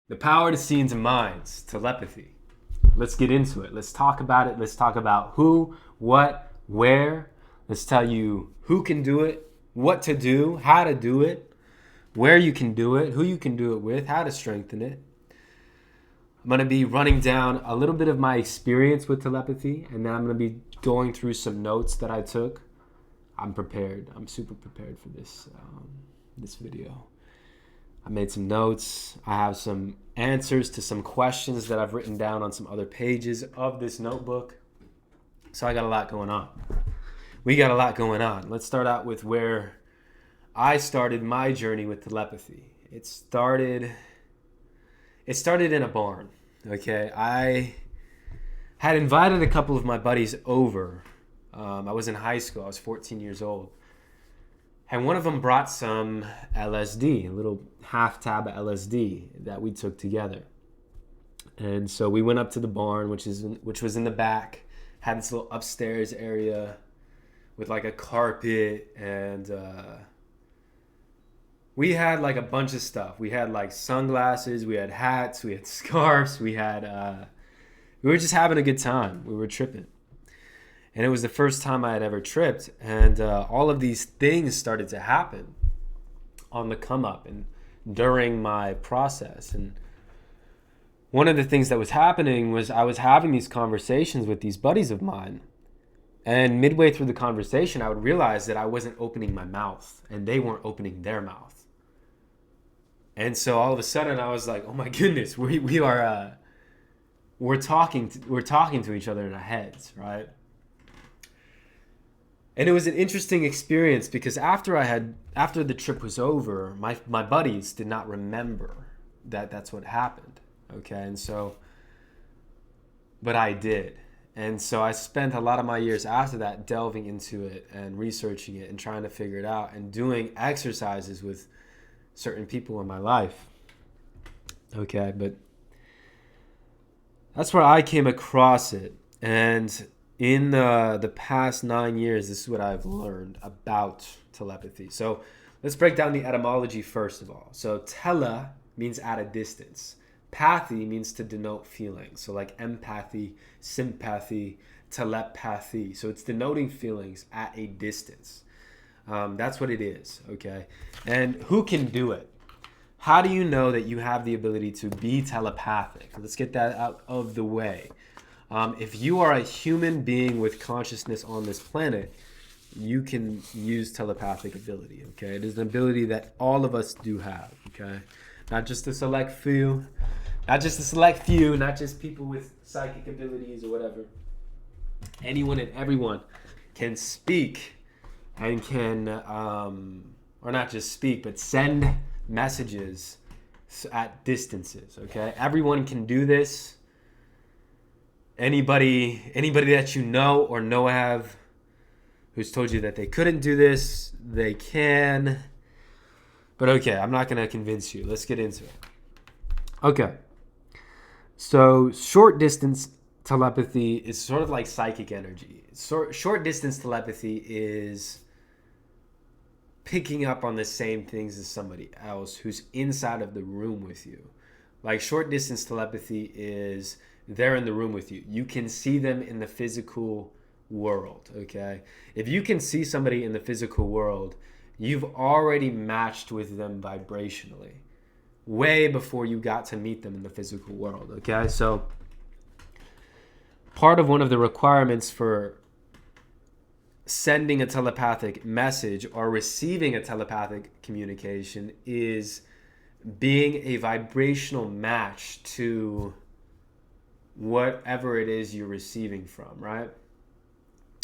The power to see into minds, telepathy. Let's get into it. Let's talk about it. Let's talk about who, what, where. Let's tell you who can do it, what to do, how to do it, where you can do it, who you can do it with, how to strengthen it. I'm going to be running down a little bit of my experience with telepathy, and then I'm going to be going through some notes that I took. I'm prepared. I'm super prepared for this video. I made some notes. I have some answers to some questions that I've written down on some other pages of this notebook. So I got a lot going on. We got a lot going on. Let's start out with where I started my journey with telepathy. It started in a barn. Okay, I had invited a couple of my buddies over. I was in high school. I was 14 years old. And one of them brought some LSD, a little half tab of LSD that we took together. And so we went up to the barn, which was in the back, had this little upstairs area with like a carpet, and we had like a bunch of stuff. We had like sunglasses, we had hats, we had scarves, we were just having a good time. We were tripping. And it was the first time I had ever tripped. And all of these things started to happen on the come up and during my process. And one of the things that was happening was I was having these conversations with these buddies of mine. And midway through the conversation, I would realize that I wasn't opening my mouth and they weren't opening their mouth. And so all of a sudden I was like, oh my goodness, we're talking to each other in our heads, right? And it was an interesting experience because after the trip was over, my buddies did not remember that that's what happened. Okay, and so, but I did. And so I spent a lot of my years after that delving into it and researching it and trying to figure it out and doing exercises with certain people in my life. Okay, but that's where I came across it. And in the past 9 years, this is what I've learned about telepathy. So let's break down the etymology first of all. So tele means at a distance. Pathy means to denote feelings. So like empathy, sympathy, telepathy. So it's denoting feelings at a distance. That's what it is, okay? And who can do it? How do you know that you have the ability to be telepathic? Let's get that out of the way. If you are a human being with consciousness on this planet, you can use telepathic ability, okay? It is an ability that all of us do have, okay? Not just a select few, not just people with psychic abilities or whatever. Anyone and everyone can speak and can, or not just speak, but send messages at distances, okay? Everyone can do this. Anybody that you know or know of who's told you that they couldn't do this, they can. But okay, I'm not going to convince you. Let's get into it. Okay. So short distance telepathy is sort of like psychic energy. Short distance telepathy is picking up on the same things as somebody else who's inside of the room with you. Like short distance telepathy is they're in the room with you. You can see them in the physical world, okay? If you can see somebody in the physical world, you've already matched with them vibrationally way before you got to meet them in the physical world, okay? So part of one of the requirements for sending a telepathic message or receiving a telepathic communication is being a vibrational match to whatever it is you're receiving from, right?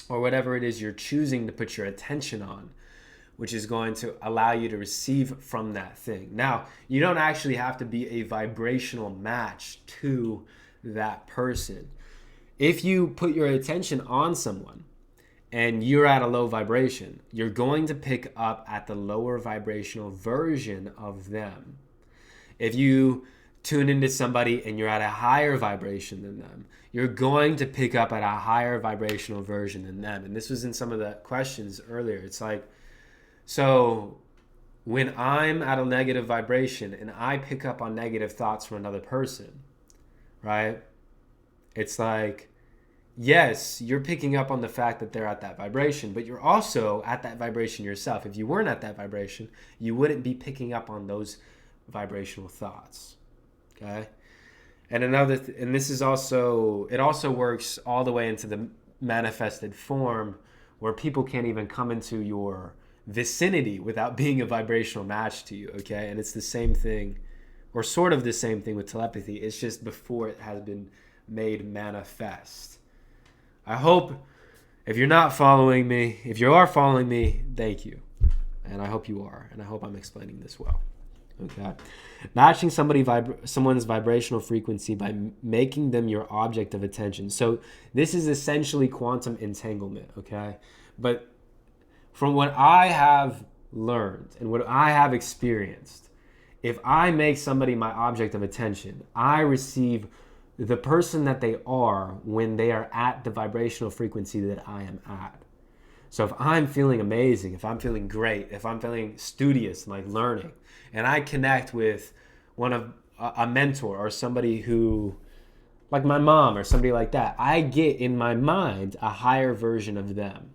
Or whatever it is you're choosing to put your attention on, which is going to allow you to receive from that thing. Now, you don't actually have to be a vibrational match to that person. If you put your attention on someone and you're at a low vibration, you're going to pick up at the lower vibrational version of them. If you tune into somebody and you're at a higher vibration than them, you're going to pick up at a higher vibrational version than them. And this was in some of the questions earlier. It's like, so when I'm at a negative vibration and I pick up on negative thoughts from another person, right? It's like, yes, you're picking up on the fact that they're at that vibration, but you're also at that vibration yourself. If you weren't at that vibration, you wouldn't be picking up on those vibrational thoughts. Okay? And and this is also, it also works all the way into the manifested form where people can't even come into your vicinity without being a vibrational match to you. Okay? And it's the same thing, or sort of the same thing with telepathy. It's just before it has been made manifest. I hope if you're not following me, if you are following me, thank you. And I hope you are. And I hope I'm explaining this well. Okay. Matching someone's vibrational frequency by making them your object of attention. So this is essentially quantum entanglement, okay? But from what I have learned and what I have experienced, if I make somebody my object of attention, I receive the person that they are when they are at the vibrational frequency that I am at. So if I'm feeling amazing, if I'm feeling great, if I'm feeling studious, like learning, and I connect with a mentor or somebody who, like my mom or somebody like that, I get in my mind a higher version of them.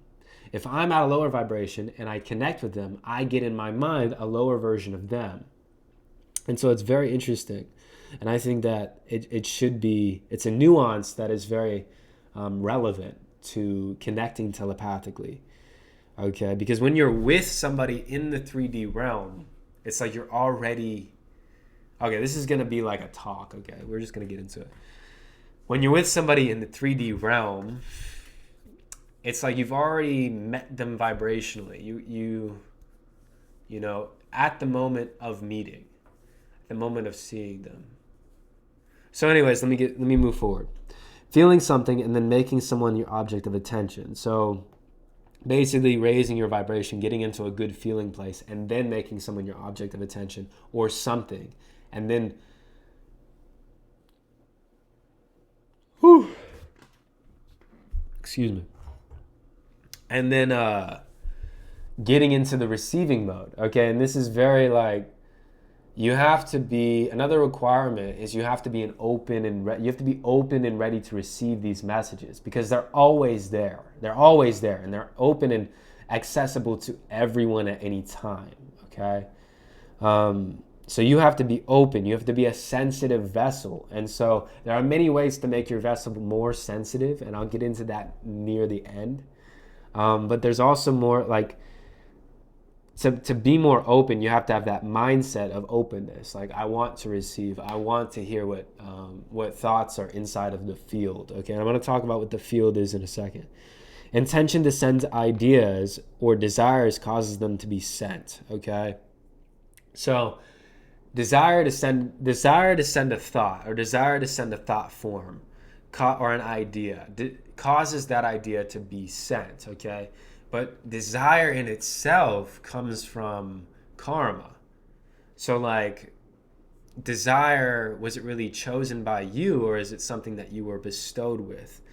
If I'm at a lower vibration and I connect with them, I get in my mind a lower version of them. And so it's very interesting. And I think that it's a nuance that is very relevant to connecting telepathically. Okay, because when you're with somebody in the 3D realm, it's like you're already, okay, this is going to be like a talk, okay? We're just going to get into it. When you're with somebody in the 3D realm, it's like you've already met them vibrationally. You know, at the moment of meeting, the moment of seeing them. So anyways, let me move forward. Feeling something and then making someone your object of attention. So basically raising your vibration, getting into a good feeling place, and then making someone your object of attention or something. And then excuse me. And then getting into the receiving mode. Okay, and this is very like, you have to be, another requirement is you have to be you have to be open and ready to receive these messages, because they're always there. They're always there, and they're open and accessible to everyone at any time, okay? So you have to be open. You have to be a sensitive vessel. And so there are many ways to make your vessel more sensitive, and I'll get into that near the end. But there's also more like, to be more open, you have to have that mindset of openness. Like, I want to receive. I want to hear what thoughts are inside of the field. Okay, and I'm going to talk about what the field is in a second. Intention to send ideas or desires causes them to be sent. Okay, so desire to send a thought, or desire to send a thought form, or an idea, causes that idea to be sent. Okay. But desire in itself comes from karma. So like, desire, was it really chosen by you, or is it something that you were bestowed with?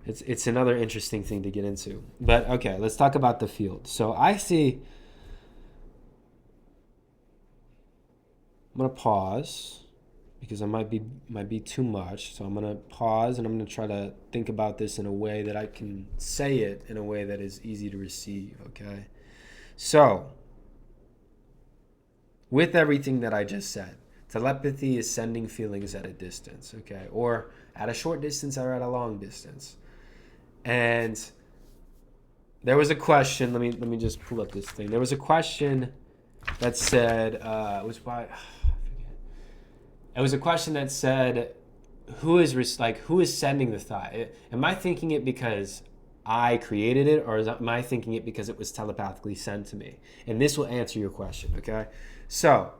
It's another interesting thing to get into. But okay, let's talk about the field. So I see, I'm going to pause because it might be too much. So I'm going to pause, and I'm going to try to think about this in a way that I can say it in a way that is easy to receive, okay? So, with everything that I just said, telepathy is sending feelings at a distance, okay? Or at a short distance or at a long distance. And there was a question, let me just pull up this thing. There was a question that said, it was a question that said, who is sending the thought? Am I thinking it because I created it, or am I thinking it because it was telepathically sent to me? And this will answer your question, okay? So,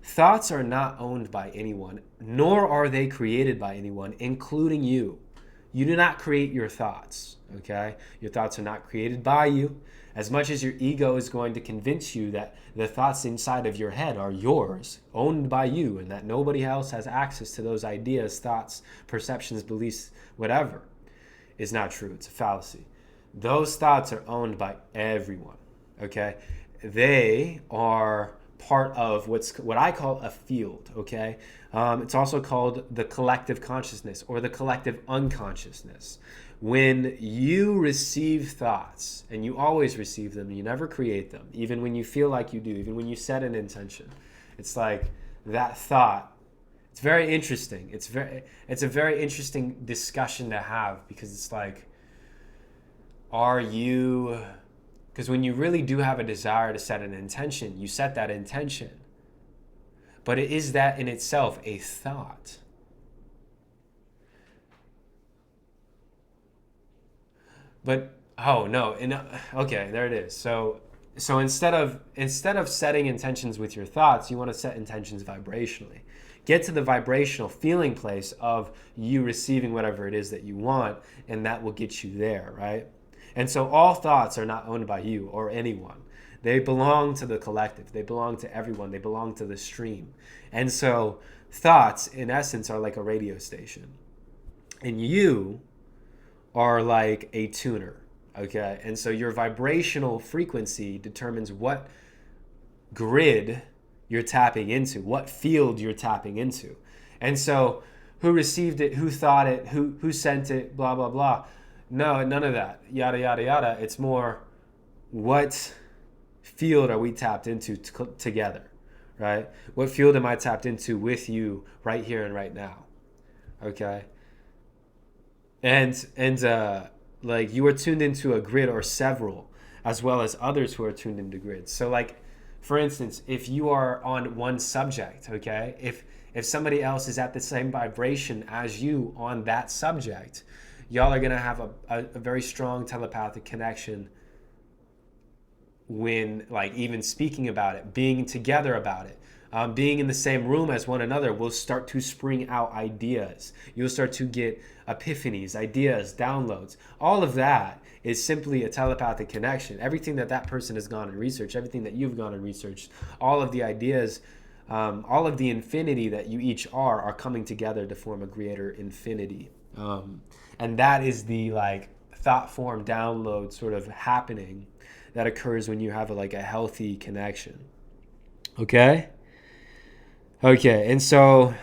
thoughts are not owned by anyone, nor are they created by anyone, including you. You do not create your thoughts, okay? Your thoughts are not created by you. As much as your ego is going to convince you that the thoughts inside of your head are yours, owned by you, and that nobody else has access to those ideas, thoughts, perceptions, beliefs, whatever, is not true. It's a fallacy. Those thoughts are owned by everyone, okay? they are part of what I call a field, okay? It's also called the collective consciousness or the collective unconsciousness. When you receive thoughts, and you always receive them, you never create them, even when you feel like you do, even when you set an intention, it's like that thought. It's very interesting. It's a very interesting discussion to have, because it's like, because when you really do have a desire to set an intention, you set that intention. But is that in itself a thought? But oh no, okay, there it is. So instead of setting intentions with your thoughts, you want to set intentions vibrationally. Get to the vibrational feeling place of you receiving whatever it is that you want, and that will get you there, right? And so all thoughts are not owned by you or anyone. They belong to the collective. They belong to everyone. They belong to the stream. And so thoughts, in essence, are like a radio station. And you are like a tuner, okay? And so your vibrational frequency determines what grid you're tapping into, what field you're tapping into. And so who received it, who thought it, who sent it, blah, blah, blah. No, none of that, yada, yada, yada. It's more, what field are we tapped into together, right? What field am I tapped into with you right here and right now, okay? And like, you are tuned into a grid or several, as well as others who are tuned into grids. So like, for instance, if you are on one subject, okay, if somebody else is at the same vibration as you on that subject, y'all are gonna have a very strong telepathic connection when, like, even speaking about it, being together about it, being in the same room as one another will start to spring out ideas. You'll start to get epiphanies, ideas, downloads. All of that is simply a telepathic connection. Everything that person has gone and researched, everything that you've gone and researched, all of the ideas, all of the infinity that you each are coming together to form a greater infinity. And that is the, like, thought form download sort of happening that occurs when you have a healthy connection. Okay? Okay, and so,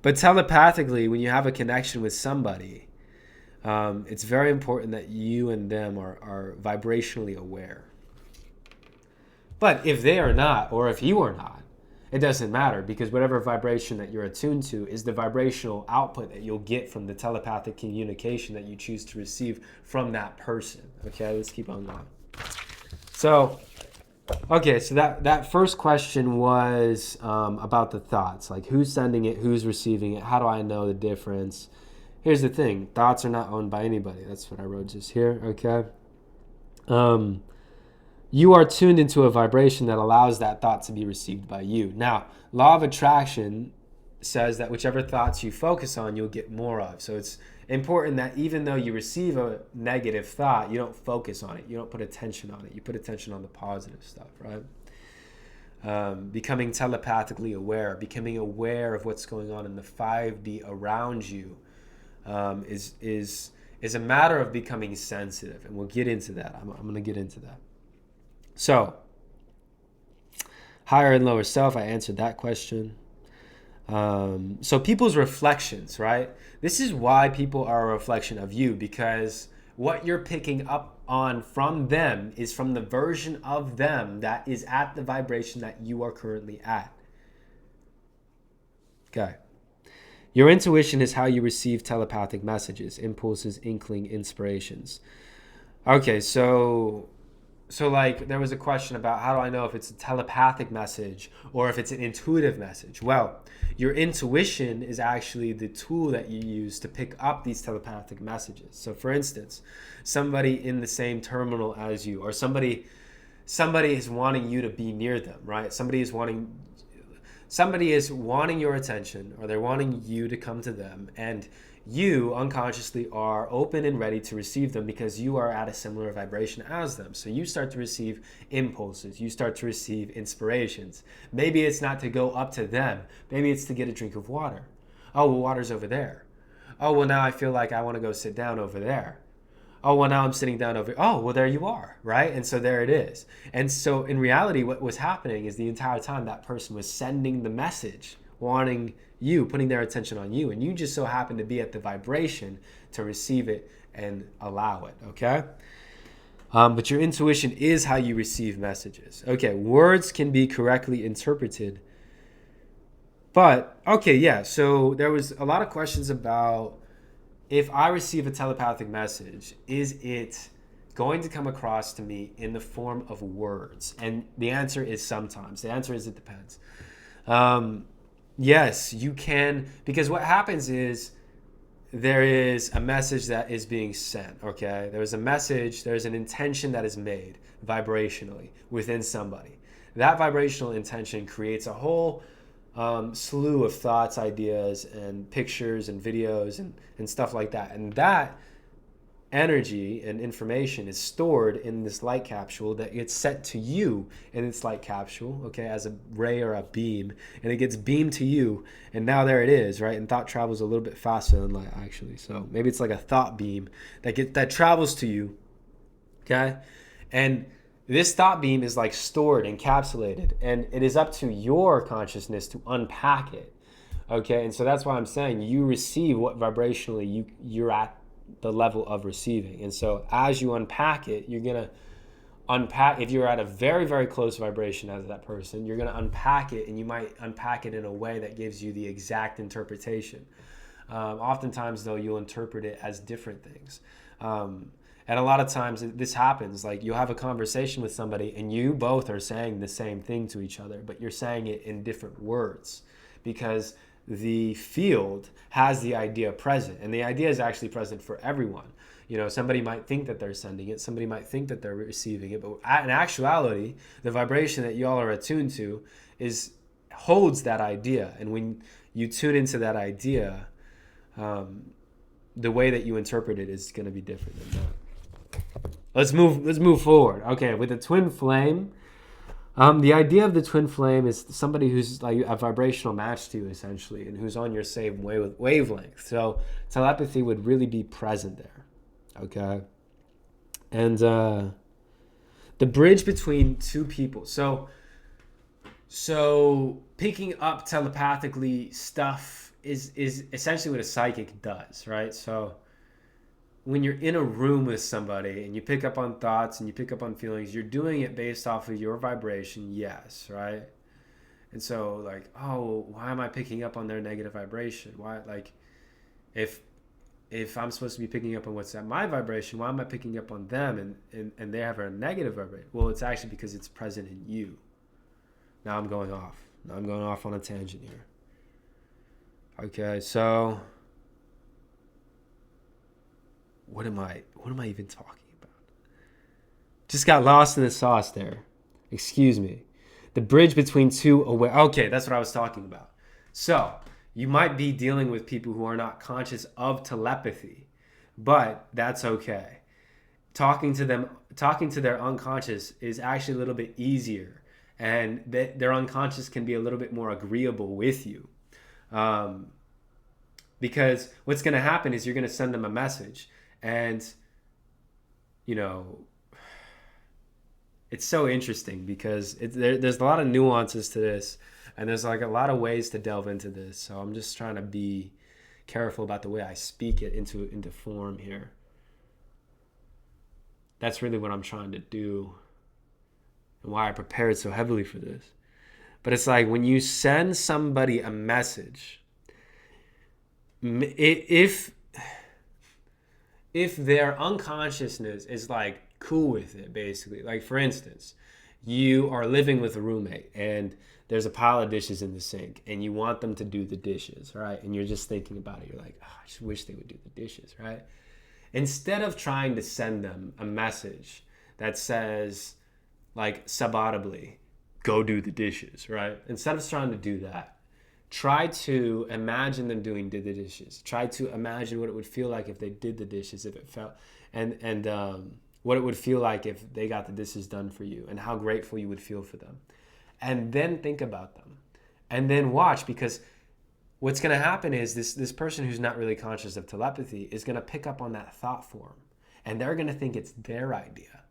but telepathically, when you have a connection with somebody, it's very important that you and them are vibrationally aware. But if they are not, or if you are not, it doesn't matter, because whatever vibration that you're attuned to is the vibrational output that you'll get from the telepathic communication that you choose to receive from that person. Okay, let's keep on going. So, okay, so that first question was about the thoughts, like who's sending it, who's receiving it, how do I know the difference? Here's the thing, thoughts are not owned by anybody. That's what I wrote just here, okay? You are tuned into a vibration that allows that thought to be received by you. Now, law of attraction says that whichever thoughts you focus on, you'll get more of. So it's important that even though you receive a negative thought, you don't focus on it. You don't put attention on it. You put attention on the positive stuff, right? Becoming telepathically aware, becoming aware of what's going on in the 5D around you is a matter of becoming sensitive. And we'll get into that. I'm going to get into that. So, higher and lower self, I answered that question. So people's reflections, right? This is why people are a reflection of you, because what you're picking up on from them is from the version of them that is at the vibration that you are currently at. Okay. Your intuition is how you receive telepathic messages, impulses, inkling, inspirations. Okay, so like, there was a question about how do I know if it's a telepathic message or if it's an intuitive message? Well, your intuition is actually the tool that you use to pick up these telepathic messages. So for instance, somebody in the same terminal as you, or somebody is wanting you to be near them, right? Somebody is wanting your attention, or they're wanting you to come to them, and you unconsciously are open and ready to receive them because you are at a similar vibration as them. So you start to receive impulses. You start to receive inspirations. Maybe it's not to go up to them. Maybe it's to get a drink of water. Oh, well, water's over there. Oh, well, now I feel like I want to go sit down over there. Oh, well, now I'm sitting down over. Oh, well, there you are, right? And so there it is. And so in reality, what was happening is the entire time that person was sending the message, wanting you, putting their attention on you, and you just so happen to be at the vibration to receive it and allow it, okay? But your intuition is how you receive messages. Okay, words can be correctly interpreted. But, okay, yeah, so there was a lot of questions about if I receive a telepathic message, is it going to come across to me in the form of words? And the answer is sometimes. The answer is it depends. Yes, you can, because what happens is there is a message that is being sent, okay? There's a message, there's an intention that is made vibrationally within somebody. That vibrational intention creates a whole slew of thoughts, ideas, and pictures and videos and stuff like that. And that energy and information is stored in this light capsule that gets sent to you in this light capsule, okay, as a ray or a beam, and it gets beamed to you, and now there it is, right? And thought travels a little bit faster than light, actually. So maybe it's like a thought beam that travels to you, okay? And this thought beam is like stored, encapsulated, and it is up to your consciousness to unpack it, okay? And so that's why I'm saying you receive what vibrationally you're at the level of receiving. And so as you unpack it, you're going to unpack, if you're at a very, very close vibration as that person, you're going to unpack it, and you might unpack it in a way that gives you the exact interpretation. Oftentimes, though, you'll interpret it as different things. And a lot of times this happens, like you'll have a conversation with somebody and you both are saying the same thing to each other, but you're saying it in different words because the field has the idea present, and the idea is actually present for everyone. You know, somebody might think that they're sending it, somebody might think that they're receiving it, but in actuality, the vibration that y'all are attuned to holds that idea. And when you tune into that idea, the way that you interpret it is going to be different than that. Let's move forward. Okay, with the twin flame. The idea of the twin flame is somebody who's like a vibrational match to you, essentially, and who's on your same wavelength. So telepathy would really be present there, okay? And the bridge between two people. So picking up telepathically stuff is essentially what a psychic does, right? So when you're in a room with somebody and you pick up on thoughts and you pick up on feelings, you're doing it based off of your vibration, yes, right? And so like, oh, why am I picking up on their negative vibration? Why, like, if I'm supposed to be picking up on what's at my vibration, why am I picking up on them and they have a negative vibration? Well, it's actually because it's present in you. Now I'm going off on a tangent here. Okay, so what am I even talking about? Just got lost in the sauce there. Excuse me. The bridge between two aware. Okay, that's what I was talking about. So you might be dealing with people who are not conscious of telepathy, but that's okay. Talking to their unconscious is actually a little bit easier, and their unconscious can be a little bit more agreeable with you. Because what's going to happen is you're going to send them a message. And, you know, it's so interesting because there's a lot of nuances to this, and there's like a lot of ways to delve into this. So I'm just trying to be careful about the way I speak it into form here. That's really what I'm trying to do and why I prepared so heavily for this. But it's like when you send somebody a message, if their unconsciousness is like cool with it, basically, like for instance, you are living with a roommate and there's a pile of dishes in the sink and you want them to do the dishes, right? And you're just thinking about it. You're like, oh, I just wish they would do the dishes, right? Instead of trying to send them a message that says, like, subaudibly, go do the dishes, right? Instead of trying to do that, try to imagine them doing the dishes. Try to imagine what it would feel like if they did the dishes, if it felt, and what it would feel like if they got the dishes done for you, and how grateful you would feel for them. And then think about them. And then watch, because what's going to happen is this person who's not really conscious of telepathy is going to pick up on that thought form. and they're going to think it's their idea.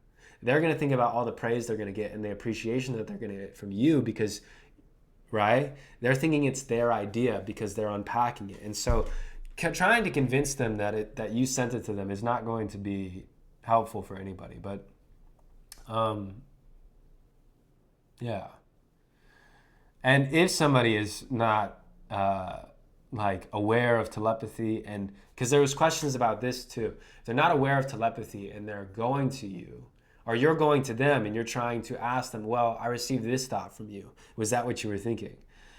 They're going to think about all the praise they're going to get and the appreciation that they're going to get from you because, right? They're thinking it's their idea because they're unpacking it. And so trying to convince them that you sent it to them is not going to be helpful for anybody. But, yeah. And if somebody is not like aware of telepathy, and because there was questions about this too, if they're not aware of telepathy and they're going to you, or you're going to them and you're trying to ask them, well, I received this thought from you. Was that what you were thinking?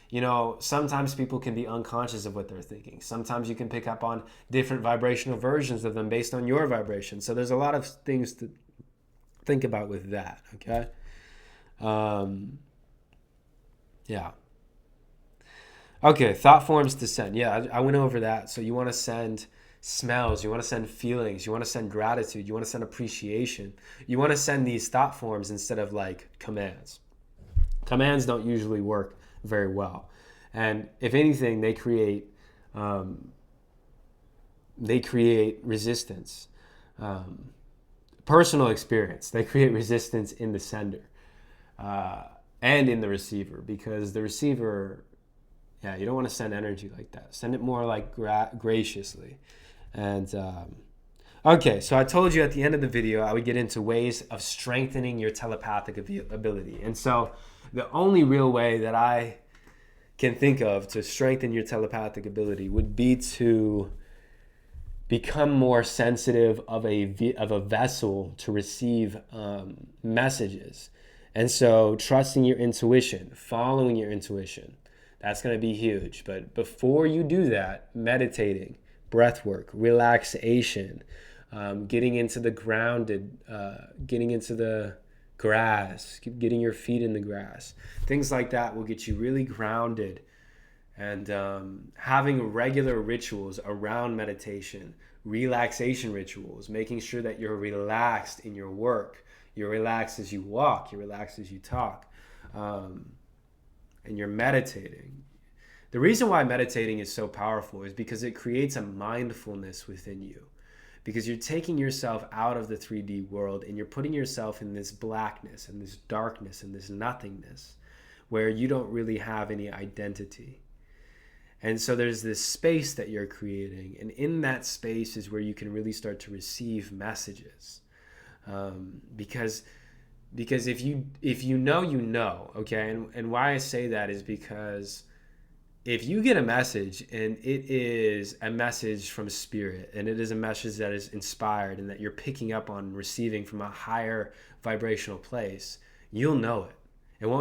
You know, sometimes people can be unconscious of what they're thinking. Sometimes you can pick up on different vibrational versions of them based on your vibration. So there's a lot of things to think about with that, okay? Yeah. Okay, thought forms to send. Yeah, I went over that. So you want to send smells, you want to send feelings, you want to send gratitude, you want to send appreciation. You want to send these thought forms instead of like commands. Commands don't usually work very well. And if anything, they create resistance. Personal experience, they create resistance in the sender and in the receiver, because the receiver, yeah, you don't want to send energy like that. Send it more like graciously. And okay, so I told you at the end of the video I would get into ways of strengthening your telepathic ability. And so the only real way that I can think of to strengthen your telepathic ability would be to become more sensitive of a vessel to receive messages. And so trusting your intuition, following your intuition, that's going to be huge. But before you do that, meditating, breath work, relaxation, getting into the grounded, getting into the grass, getting your feet in the grass, things like that will get you really grounded. And having regular rituals around meditation, relaxation rituals, making sure that you're relaxed in your work, you're relaxed as you walk, you're relaxed as you talk, and you're meditating. The reason why meditating is so powerful is because it creates a mindfulness within you. Because you're taking yourself out of the 3D world and you're putting yourself in this blackness and this darkness and this nothingness where you don't really have any identity. And so there's this space that you're creating, and in that space is where you can really start to receive messages. Because if you know, okay, and why I say that is because if you get a message and it is a message from spirit, and it is a message that is inspired and that you're picking up on receiving from a higher vibrational place, you'll know it.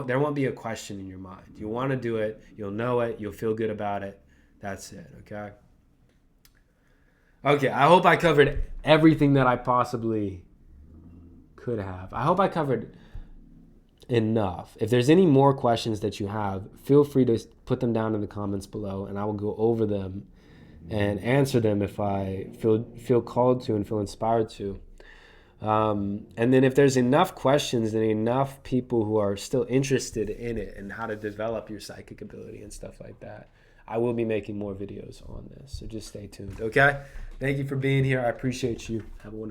There won't be a question in your mind. You want to do it, you'll know it, you'll feel good about it. That's it, okay? Okay, I hope I covered everything that I possibly could have. I hope I covered enough. If there's any more questions that you have, feel free to put them down in the comments below, and I will go over them and answer them if I feel called to and feel inspired to. And then if there's enough questions and enough people who are still interested in it and how to develop your psychic ability and stuff like that, I will be making more videos on this. So just stay tuned, okay? Thank you for being here. I appreciate you. Have a wonderful